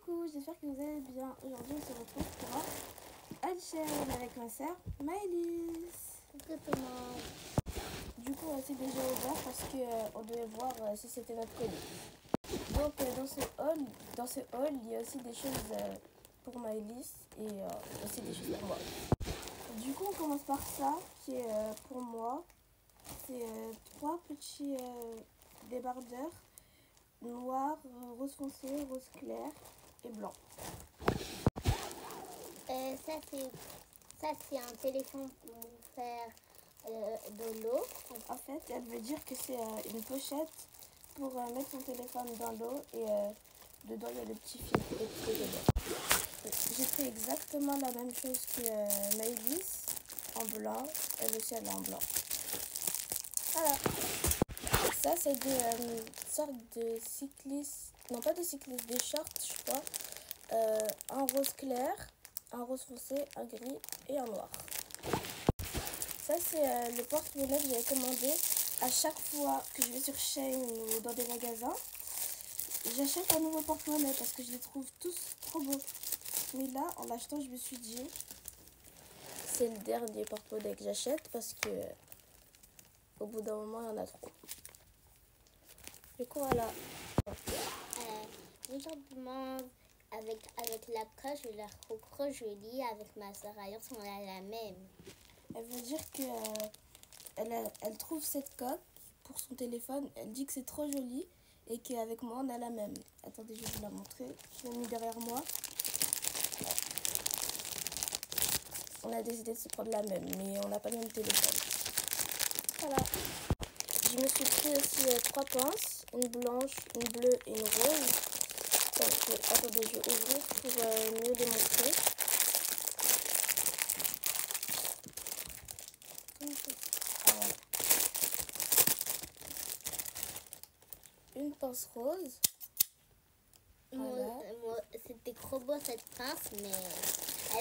Coucou, j'espère que vous allez bien. Aujourd'hui, on se retrouve pour un Unchained avec ma soeur Maëlys. Coucou tout le monde. Du coup, c'est déjà ouvert parce qu'on devait voir si c'était notre colis. Donc, dans ce hall, il y a aussi des choses pour Maëlys et aussi des choses pour moi. Du coup, on commence par ça qui est pour moi. C'est 3 petits débardeurs noir, rose foncé, rose clair et blanc. Ça c'est un téléphone pour faire de l'eau. En fait, elle veut dire que c'est une pochette pour mettre son téléphone dans l'eau et dedans il y a le petit fil. J'ai fait exactement la même chose que Maëlys en blanc, elle aussi elle est en blanc. Voilà. Ça c'est des sortes de cyclistes, non pas de cyclistes, des shorts je crois, un rose clair, un rose foncé, un gris et un noir. Ça c'est le porte-monnaie que j'avais commandé à chaque fois que je vais sur Shein ou dans des magasins. J'achète un nouveau porte-monnaie parce que je les trouve tous trop beaux. Mais là en l'achetant je me suis dit c'est le dernier porte-monnaie que j'achète parce que au bout d'un moment il y en a trop. Du coup voilà. Justement avec la coche, je la trouve trop jolie avec ma soeur. Ailleurs, on a la même. Elle veut dire que elle trouve cette coque pour son téléphone. Elle dit que c'est trop joli et qu'avec moi on a la même. Attendez, je vais vous la montrer. Je l'ai mis derrière moi. On a décidé de se prendre la même, mais on n'a pas le même téléphone. Voilà. Je me suis pris aussi 3 pinces, une blanche, une bleue et une rose. Attendez, je vais ouvrir pour mieux les montrer. Voilà. Une pince rose. Voilà. C'était trop beau cette pince, mais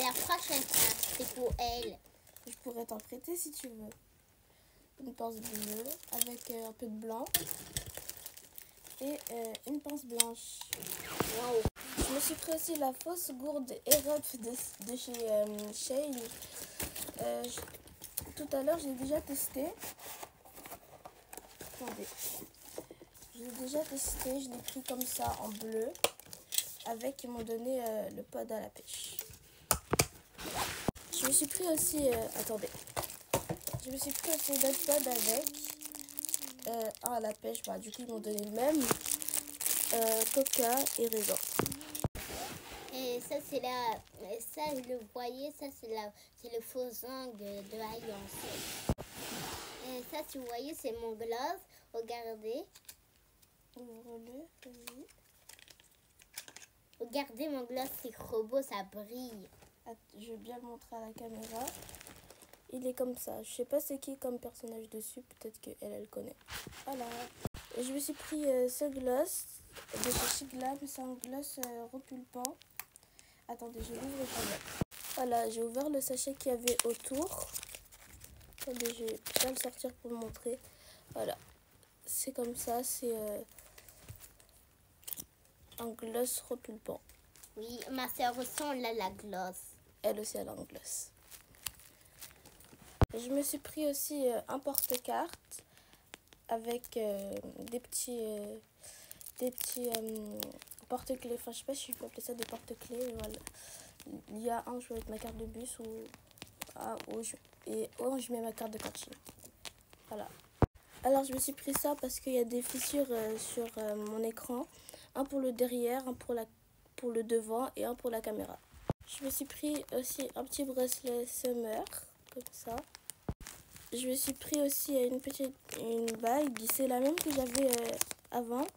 la prochaine pince, c'est pour elle. Je pourrais t'en prêter si tu veux. Une pince bleue avec un peu de blanc et une pince blanche. Wow. Je me suis pris aussi la fausse gourde Erupt de chez Shein. Tout à l'heure, je l'ai déjà testé. Attendez. Je l'ai déjà testé, je l'ai pris comme ça en bleu. Avec, ils m'ont donné le pod à la pêche. Je me suis pris aussi, attendez. Je me suis pris aussi d'autres pods avec. Un à la pêche, bah, du coup, ils m'ont donné le même. Coca et raisin. Et ça, c'est la... Ça, le voyez, ça, c'est le faux ongle de Alliance. Et ça, si vous voyez, c'est mon gloss. Regardez. Ouvre-le, vas-y. Regardez mon gloss, c'est trop beau, ça brille. Je vais bien le montrer à la caméra. Il est comme ça. Je sais pas c'est qui comme personnage dessus. Peut-être qu'elle connaît. Voilà. Et je me suis pris ce gloss de chez Shiglam. C'est un gloss repulpant. Attendez, je l'ouvre quand même. Voilà, j'ai ouvert le sachet qu'il y avait autour. Attendez, je vais bien le sortir pour le montrer. Voilà. C'est comme ça. C'est un gloss repulpant. Oui, ma soeur aussi, on a la gloss. Elle aussi, elle a un gloss. Je me suis pris aussi un porte-carte avec des petits porte-clés. Enfin, je sais pas si je peux appeler ça des porte-clés. Voilà. Il y a un, je vais mettre ma carte de bus et je mets ma carte de cantine. Voilà. Alors, je me suis pris ça parce qu'il y a des fissures sur mon écran. Un pour le derrière, un pour le devant et un pour la caméra. Je me suis pris aussi un petit bracelet Summer, comme ça. Je me suis pris aussi une bague, c'est la même que j'avais avant,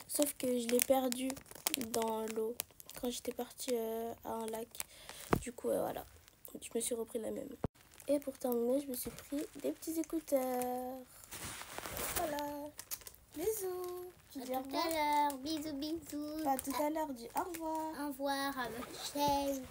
sauf que je l'ai perdue dans l'eau quand j'étais partie à un lac. Du coup, voilà, je me suis repris la même. Et pour terminer, je me suis pris des petits écouteurs. Voilà, bisous. Tu dis au revoir. À tout à l'heure, bisous, bisous. Pas tout à l'heure, dis au revoir. Au revoir à votre chaîne.